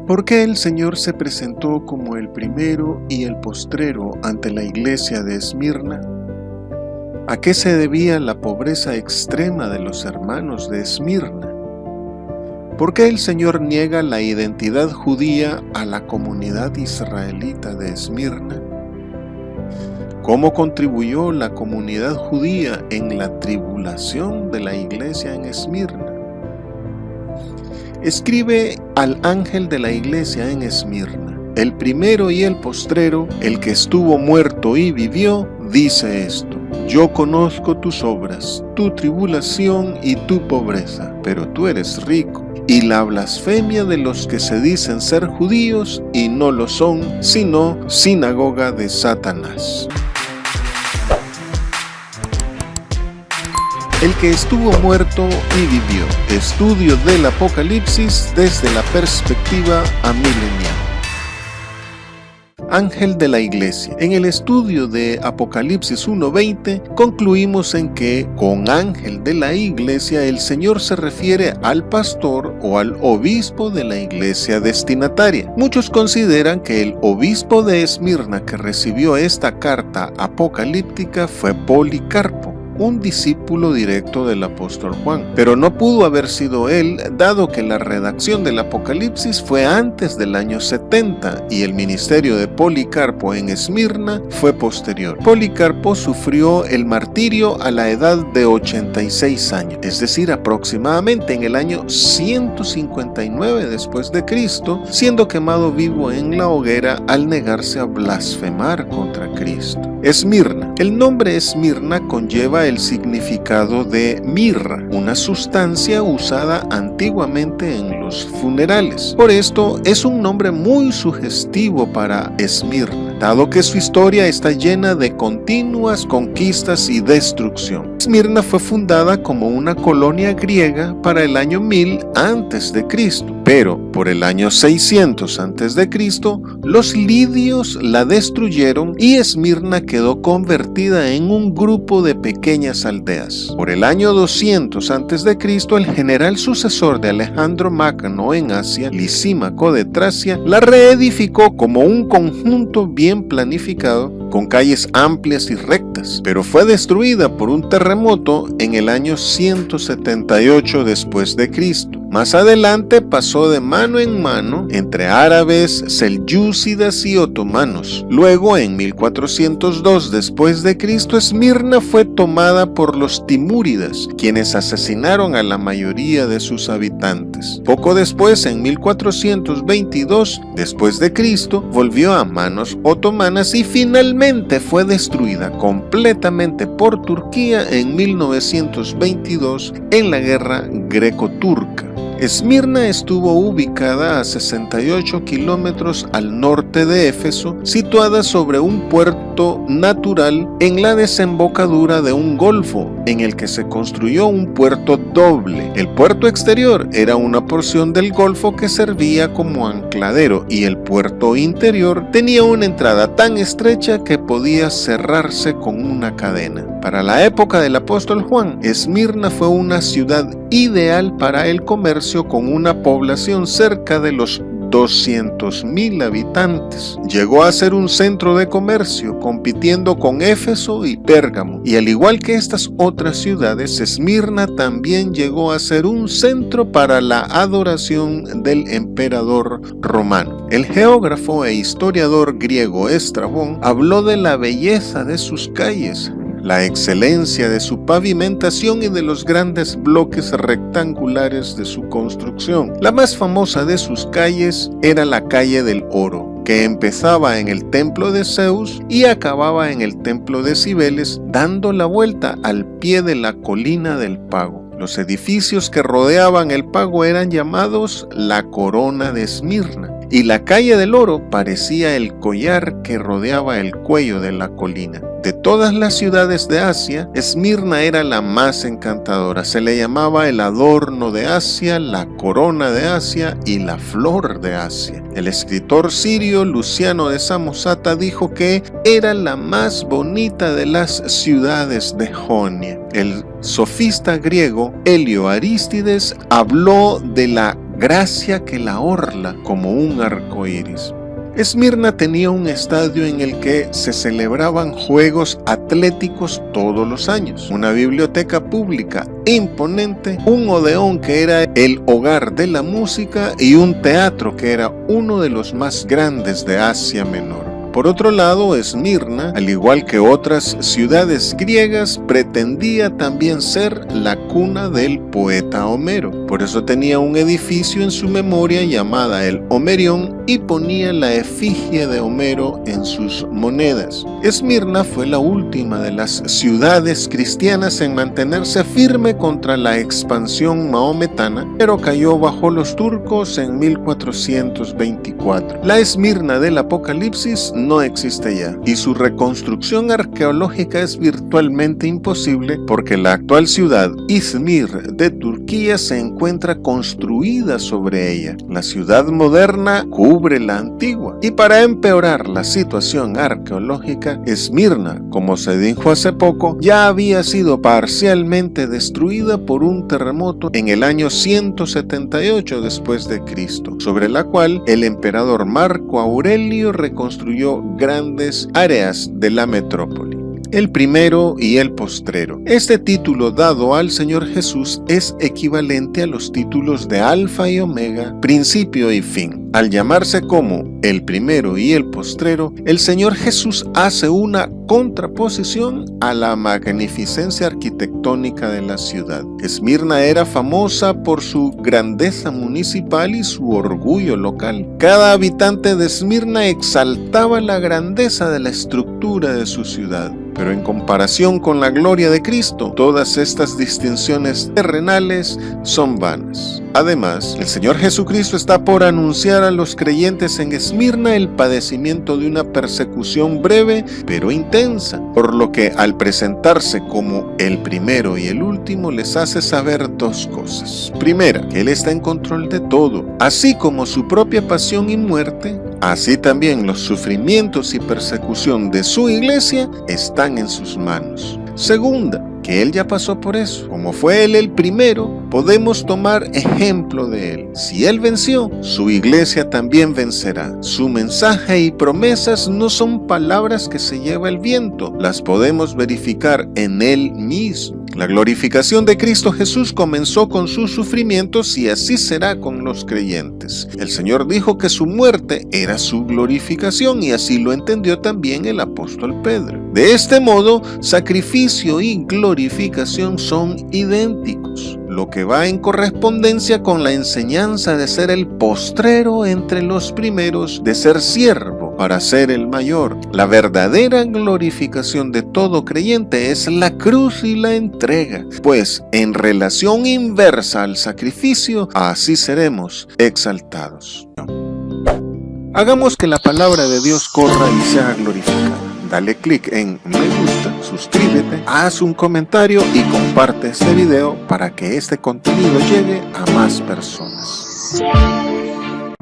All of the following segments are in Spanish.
¿Por qué el Señor se presentó como el primero y el postrero ante la iglesia de Esmirna? ¿A qué se debía la pobreza extrema de los hermanos de Esmirna? ¿Por qué el Señor niega la identidad judía a la comunidad israelita de Esmirna? ¿Cómo contribuyó la comunidad judía en la tribulación de la iglesia en Esmirna? Escribe al ángel de la iglesia en Esmirna: el primero y el postrero, el que estuvo muerto y vivió, dice esto: yo conozco tus obras, tu tribulación y tu pobreza, pero tú eres rico, y la blasfemia de los que se dicen ser judíos y no lo son, sino sinagoga de Satanás. El que estuvo muerto y vivió. Estudio del Apocalipsis desde la perspectiva amilenial. Ángel de la iglesia. En el estudio de Apocalipsis 1:20 concluimos en que con ángel de la iglesia el Señor se refiere al pastor o al obispo de la iglesia destinataria. Muchos consideran que el obispo de Esmirna que recibió esta carta apocalíptica fue Policarpo, un discípulo directo del apóstol Juan, pero no pudo haber sido él, dado que la redacción del Apocalipsis fue antes del año 70 y el ministerio de Policarpo en Esmirna fue posterior. Policarpo sufrió el martirio a la edad de 86 años, es decir, aproximadamente en el año 159 después de Cristo, siendo quemado vivo en la hoguera al negarse a blasfemar contra Cristo. Esmirna. El nombre Esmirna conlleva el significado de mirra, una sustancia usada antiguamente en los funerales. Por esto es un nombre muy sugestivo para Esmirna, dado que su historia está llena de continuas conquistas y destrucción. Esmirna fue fundada como una colonia griega para el año 1000 a.C., pero por el año 600 a.C., los lidios la destruyeron y Esmirna quedó convertida en un grupo de pequeñas aldeas. Por el año 200 a.C., el general sucesor de Alejandro Magno en Asia, Lisímaco de Tracia, la reedificó como un conjunto bien planificado, con calles amplias y rectas, pero fue destruida por un terremoto en el año 178 después de Cristo. Más adelante pasó de mano en mano entre árabes, selyúcidas y otomanos. Luego, en 1402 después de Cristo, Esmirna fue tomada por los timúridas, quienes asesinaron a la mayoría de sus habitantes. Poco después, en 1422 después de Cristo, volvió a manos otomanas y finalmente fue destruida completamente por Turquía en 1922 en la guerra greco-turca. Esmirna estuvo ubicada a 68 kilómetros al norte de Éfeso, situada sobre un puerto natural en la desembocadura de un golfo, en el que se construyó un puerto doble. El puerto exterior era una porción del golfo que servía como ancladero y el puerto interior tenía una entrada tan estrecha que podía cerrarse con una cadena. Para la época del apóstol Juan, Esmirna fue una ciudad ideal para el comercio, con una población cerca de los 200.000 habitantes. Llegó a ser un centro de comercio, compitiendo con Éfeso y Pérgamo, y al igual que estas otras ciudades, Esmirna también llegó a ser un centro para la adoración del emperador romano. El geógrafo e historiador griego Estrabón habló de la belleza de sus calles, la excelencia de su pavimentación y de los grandes bloques rectangulares de su construcción. La más famosa de sus calles era la calle del Oro, que empezaba en el templo de Zeus y acababa en el templo de Cibeles, dando la vuelta al pie de la colina del Pago. Los edificios que rodeaban el Pago eran llamados la Corona de Esmirna, y la calle del Oro parecía el collar que rodeaba el cuello de la colina. De todas las ciudades de Asia, Esmirna era la más encantadora. Se le llamaba el adorno de Asia, la corona de Asia y la flor de Asia. El escritor sirio Luciano de Samosata dijo que era la más bonita de las ciudades de Jonia. El sofista griego Helio Arístides habló de la gracia que la orla como un arco iris. Esmirna tenía un estadio en el que se celebraban juegos atléticos todos los años, una biblioteca pública imponente, un odeón que era el hogar de la música y un teatro que era uno de los más grandes de Asia Menor. Por otro lado, Esmirna, al igual que otras ciudades griegas, pretendía también ser la cuna del poeta Homero. Por eso tenía un edificio en su memoria llamada el Homerión y ponía la efigie de Homero en sus monedas. Esmirna fue la última de las ciudades cristianas en mantenerse firme contra la expansión maometana, pero cayó bajo los turcos en 1424. La Esmirna del Apocalipsis no existe ya, y su reconstrucción arqueológica es virtualmente imposible porque la actual ciudad Izmir de Turquía se encuentra construida sobre ella. La ciudad moderna cubre la antigua, y para empeorar la situación arqueológica, Esmirna, como se dijo hace poco, ya había sido parcialmente destruida por un terremoto en el año 178 después de Cristo, sobre la cual el emperador Marco Aurelio reconstruyó grandes áreas de la metrópoli. El primero y el postrero. Este título dado al Señor Jesús es equivalente a los títulos de Alfa y Omega, principio y fin. Al llamarse como el primero y el postrero, el Señor Jesús hace una contraposición a la magnificencia arquitectónica de la ciudad. Esmirna era famosa por su grandeza municipal y su orgullo local. Cada habitante de Esmirna exaltaba la grandeza de la estructura de su ciudad. Pero en comparación con la gloria de Cristo, todas estas distinciones terrenales son vanas. Además, el Señor Jesucristo está por anunciar a los creyentes en Esmirna el padecimiento de una persecución breve pero intensa, por lo que al presentarse como el primero y el último les hace saber dos cosas. Primera, que Él está en control de todo, así como su propia pasión y muerte, así también los sufrimientos y persecución de su iglesia están en sus manos. Segunda, que Él ya pasó por eso. Como fue Él el primero, podemos tomar ejemplo de Él. Si Él venció, su iglesia también vencerá. Su mensaje y promesas no son palabras que se lleva el viento, las podemos verificar en Él mismo. La glorificación de Cristo Jesús comenzó con sus sufrimientos y así será con los creyentes. El Señor dijo que su muerte era su glorificación y así lo entendió también el apóstol Pedro. De este modo, sacrificio y glorificación son idénticos, lo que va en correspondencia con la enseñanza de ser el postrero entre los primeros, de ser siervo para ser el mayor. La verdadera glorificación de todo creyente es la cruz y la entrega, pues en relación inversa al sacrificio, así seremos exaltados. Hagamos que la palabra de Dios corra y sea glorificada. Dale clic en me gusta, suscríbete, haz un comentario y comparte este video para que este contenido llegue a más personas.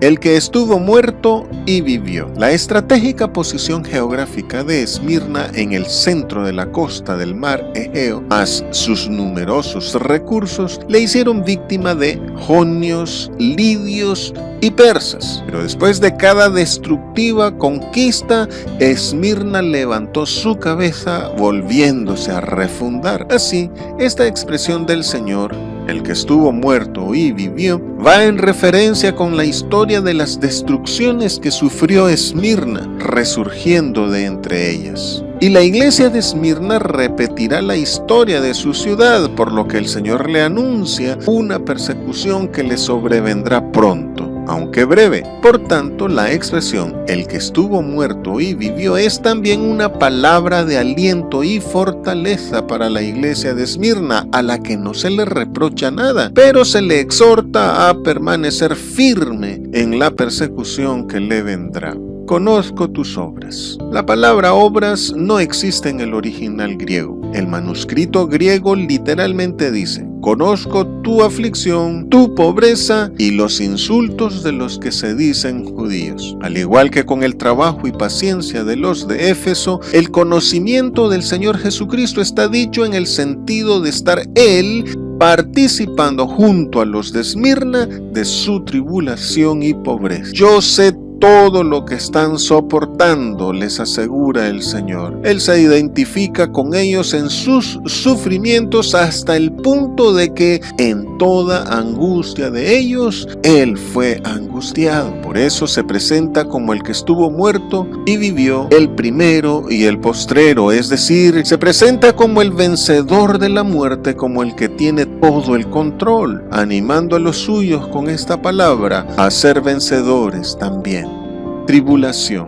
El que estuvo muerto y vivió. La estratégica posición geográfica de Esmirna en el centro de la costa del mar Egeo, más sus numerosos recursos, le hicieron víctima de jonios, lidios y persas. Pero después de cada destructiva conquista, Esmirna levantó su cabeza volviéndose a refundar. Así, esta expresión del Señor, el que estuvo muerto y vivió, va en referencia con la historia de las destrucciones que sufrió Esmirna, resurgiendo de entre ellas. Y la iglesia de Esmirna repetirá la historia de su ciudad, por lo que el Señor le anuncia una persecución que le sobrevendrá pronto, aunque breve. Por tanto, la expresión el que estuvo muerto y vivió es también una palabra de aliento y fortaleza para la iglesia de Esmirna, a la que no se le reprocha nada, pero se le exhorta a permanecer firme en la persecución que le vendrá. Conozco tus obras. La palabra obras no existe en el original griego. El manuscrito griego literalmente dice: conozco tu aflicción, tu pobreza y los insultos de los que se dicen judíos. Al igual que con el trabajo y paciencia de los de Éfeso, el conocimiento del Señor Jesucristo está dicho en el sentido de estar Él participando junto a los de Esmirna de su tribulación y pobreza. Yo sé todo lo que están soportando, les asegura el Señor. Él se identifica con ellos en sus sufrimientos hasta el punto de que en toda angustia de ellos, Él fue angustiado. Por eso se presenta como el que estuvo muerto y vivió, el primero y el postrero, es decir, se presenta como el vencedor de la muerte, como el que tiene todo el control, animando a los suyos con esta palabra a ser vencedores también. Tribulación.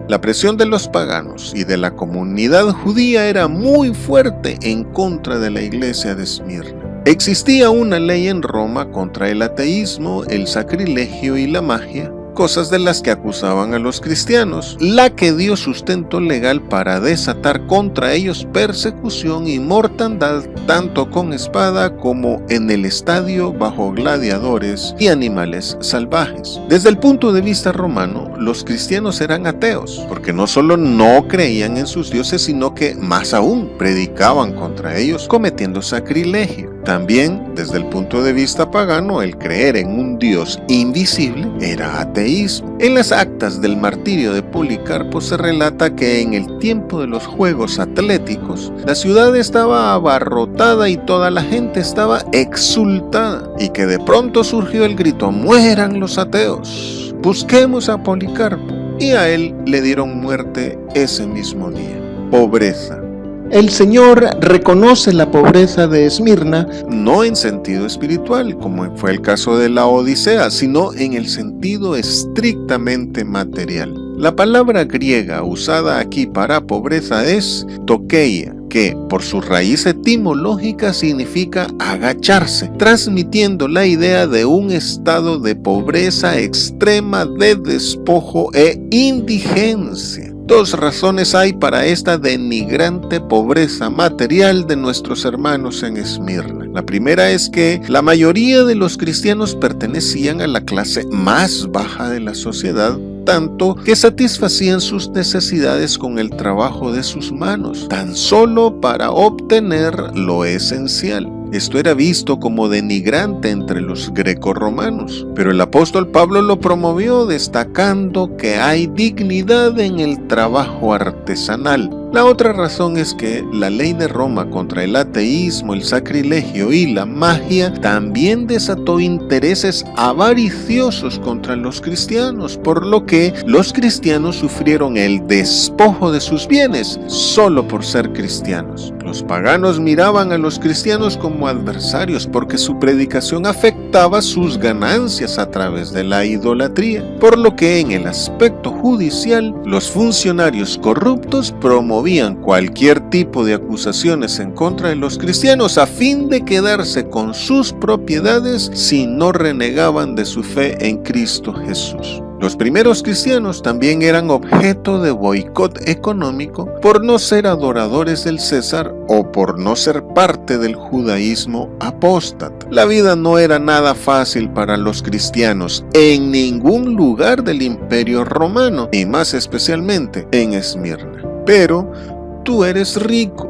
La presión de los paganos y de la comunidad judía era muy fuerte en contra de la iglesia de Esmirna. Existía una ley en Roma contra el ateísmo, el sacrilegio y la magia, cosas de las que acusaban a los cristianos, la que dio sustento legal para desatar contra ellos persecución y mortandad tanto con espada como en el estadio bajo gladiadores y animales salvajes. Desde el punto de vista romano, los cristianos eran ateos, porque no solo no creían en sus dioses, sino que más aún predicaban contra ellos, cometiendo sacrilegio. También, desde el punto de vista pagano, el creer en un Dios invisible era ateísmo. En las actas del martirio de Policarpo se relata que en el tiempo de los Juegos Atléticos, la ciudad estaba abarrotada y toda la gente estaba exultada, y que de pronto surgió el grito: ¡mueran los ateos! Busquemos a Policarpo. Y a él le dieron muerte ese mismo día. Pobreza. El Señor reconoce la pobreza de Esmirna, no en sentido espiritual, como fue el caso de la Odisea, sino en el sentido estrictamente material. La palabra griega usada aquí para pobreza es tokeia, que por su raíz etimológica significa agacharse, transmitiendo la idea de un estado de pobreza extrema, de despojo e indigencia. Dos razones hay para esta denigrante pobreza material de nuestros hermanos en Esmirna. La primera es que la mayoría de los cristianos pertenecían a la clase más baja de la sociedad, tanto que satisfacían sus necesidades con el trabajo de sus manos, tan solo para obtener lo esencial. Esto era visto como denigrante entre los grecorromanos, pero el apóstol Pablo lo promovió destacando que hay dignidad en el trabajo artesanal. La otra razón es que la ley de Roma contra el ateísmo, el sacrilegio y la magia también desató intereses avariciosos contra los cristianos, por lo que los cristianos sufrieron el despojo de sus bienes solo por ser cristianos. Los paganos miraban a los cristianos como adversarios porque su predicación afectaba sus ganancias a través de la idolatría, por lo que en el aspecto judicial los funcionarios corruptos promovían cualquier tipo de acusaciones en contra de los cristianos a fin de quedarse con sus propiedades si no renegaban de su fe en Cristo Jesús. Los primeros cristianos también eran objeto de boicot económico por no ser adoradores del César o por no ser parte del judaísmo apóstata. La vida no era nada fácil para los cristianos en ningún lugar del Imperio Romano, y más especialmente en Esmirna. Pero tú eres rico.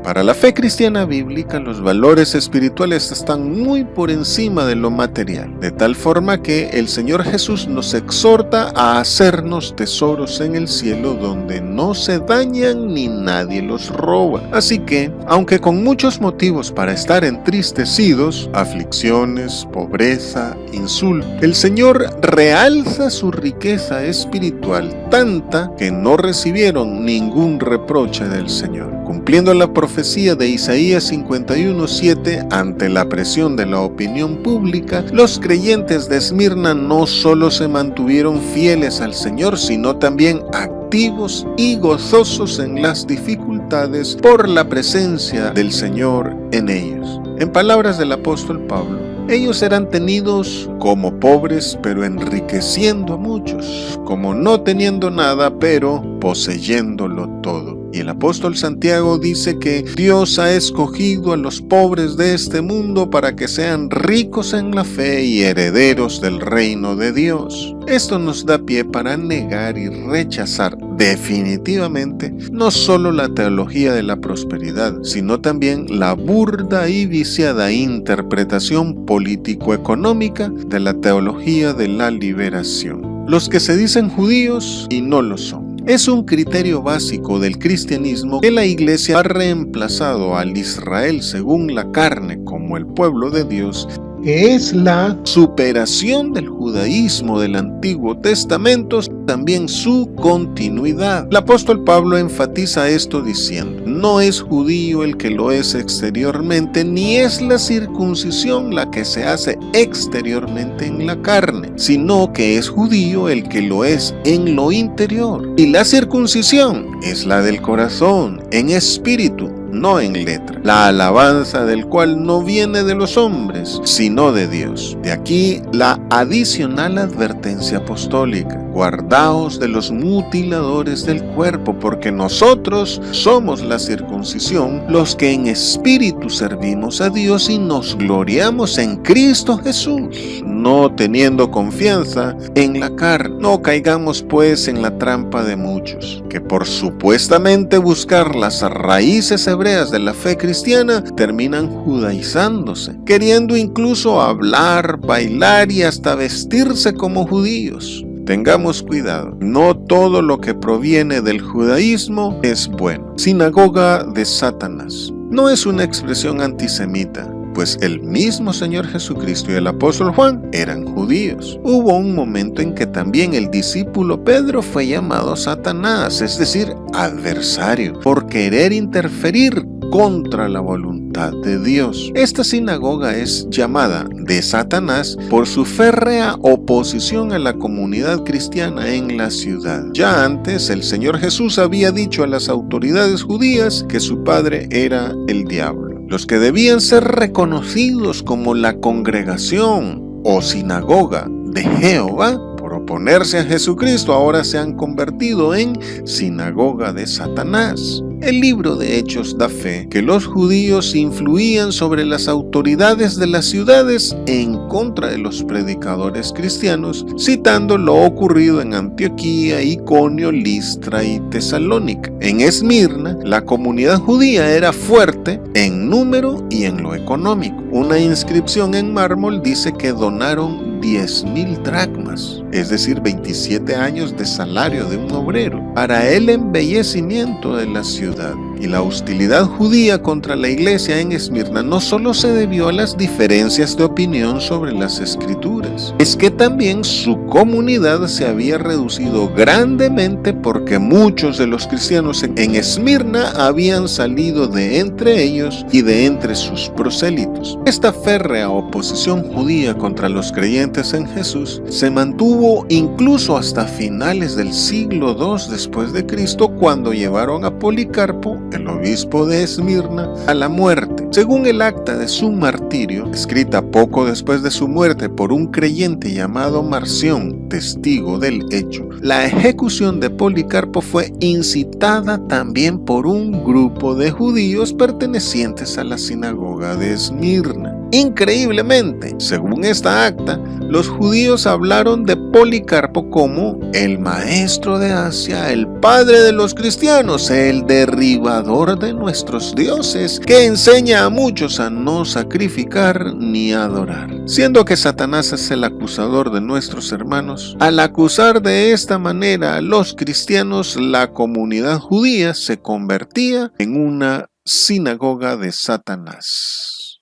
Para la fe cristiana bíblica, los valores espirituales están muy por encima de lo material, de tal forma que el Señor Jesús nos exhorta a hacernos tesoros en el cielo donde no se dañan ni nadie los roba. Así que, aunque con muchos motivos para estar entristecidos, aflicciones, pobreza, insulto, el Señor realza su riqueza espiritual tanta que no recibieron ningún reproche del Señor. Cumpliendo la profecía de Isaías 51:7, ante la presión de la opinión pública, los creyentes de Esmirna no solo se mantuvieron fieles al Señor, sino también activos y gozosos en las dificultades por la presencia del Señor en ellos. En palabras del apóstol Pablo, ellos eran tenidos como pobres, pero enriqueciendo a muchos, como no teniendo nada, pero poseyéndolo todo. Y el apóstol Santiago dice que Dios ha escogido a los pobres de este mundo para que sean ricos en la fe y herederos del reino de Dios. Esto nos da pie para negar y rechazar definitivamente no solo la teología de la prosperidad, sino también la burda y viciada interpretación político-económica de la teología de la liberación. Los que se dicen judíos y no lo son. Es un criterio básico del cristianismo que la Iglesia ha reemplazado al Israel según la carne como el pueblo de Dios, que es la superación del judaísmo del Antiguo Testamento, también su continuidad. El apóstol Pablo enfatiza esto diciendo: no es judío el que lo es exteriormente, ni es la circuncisión la que se hace exteriormente en la carne, sino que es judío el que lo es en lo interior. Y la circuncisión es la del corazón, en espíritu, no en letra, la alabanza del cual no viene de los hombres, sino de Dios. De aquí la adicional advertencia apostólica: guardaos de los mutiladores del cuerpo, porque nosotros somos la circuncisión, los que en espíritu servimos a Dios y nos gloriamos en Cristo Jesús, no teniendo confianza en la carne. No caigamos pues en la trampa de muchos, que por supuestamente buscar las raíces hebreas de la fe cristiana, terminan judaizándose, queriendo incluso hablar, bailar y hasta vestirse como judíos. Tengamos cuidado, no todo lo que proviene del judaísmo es bueno. Sinagoga de Satanás no es una expresión antisemita, pues el mismo Señor Jesucristo y el apóstol Juan eran judíos. Hubo un momento en que también el discípulo Pedro fue llamado Satanás, es decir, adversario, por querer interferir contra la voluntad de Dios. Esta sinagoga es llamada de Satanás por su férrea oposición a la comunidad cristiana en la ciudad. Ya antes, el Señor Jesús había dicho a las autoridades judías que su padre era el diablo. Los que debían ser reconocidos como la congregación o sinagoga de Jehová, por oponerse a Jesucristo, ahora se han convertido en sinagoga de Satanás. El libro de Hechos da fe que los judíos influían sobre las autoridades de las ciudades en contra de los predicadores cristianos, citando lo ocurrido en Antioquía, Iconio, Listra y Tesalónica. En Esmirna, la comunidad judía era fuerte en número y en lo económico. Una inscripción en mármol dice que donaron 10,000 dracmas, es decir, 27 años de salario de un obrero, para el embellecimiento de la ciudad. Y la hostilidad judía contra la iglesia en Esmirna no solo se debió a las diferencias de opinión sobre las escrituras, es que también su comunidad se había reducido grandemente porque muchos de los cristianos en Esmirna habían salido de entre ellos y de entre sus prosélitos. Esta férrea oposición judía contra los creyentes en Jesús se mantuvo incluso hasta finales del siglo II después de Cristo, cuando llevaron a Policarpo, el obispo de Esmirna, a la muerte. Según el acta de su martirio, escrita poco después de su muerte por un creyente llamado Marción, testigo del hecho, la ejecución de Policarpo fue incitada también por un grupo de judíos pertenecientes a la sinagoga de Esmirna. Increíblemente, según esta acta, los judíos hablaron de Policarpo como el maestro de Asia, el padre de los cristianos, el derribador de nuestros dioses, que enseña a muchos a no sacrificar ni adorar. Siendo que Satanás es el acusador de nuestros hermanos, al acusar de esta manera a los cristianos, la comunidad judía se convertía en una sinagoga de Satanás.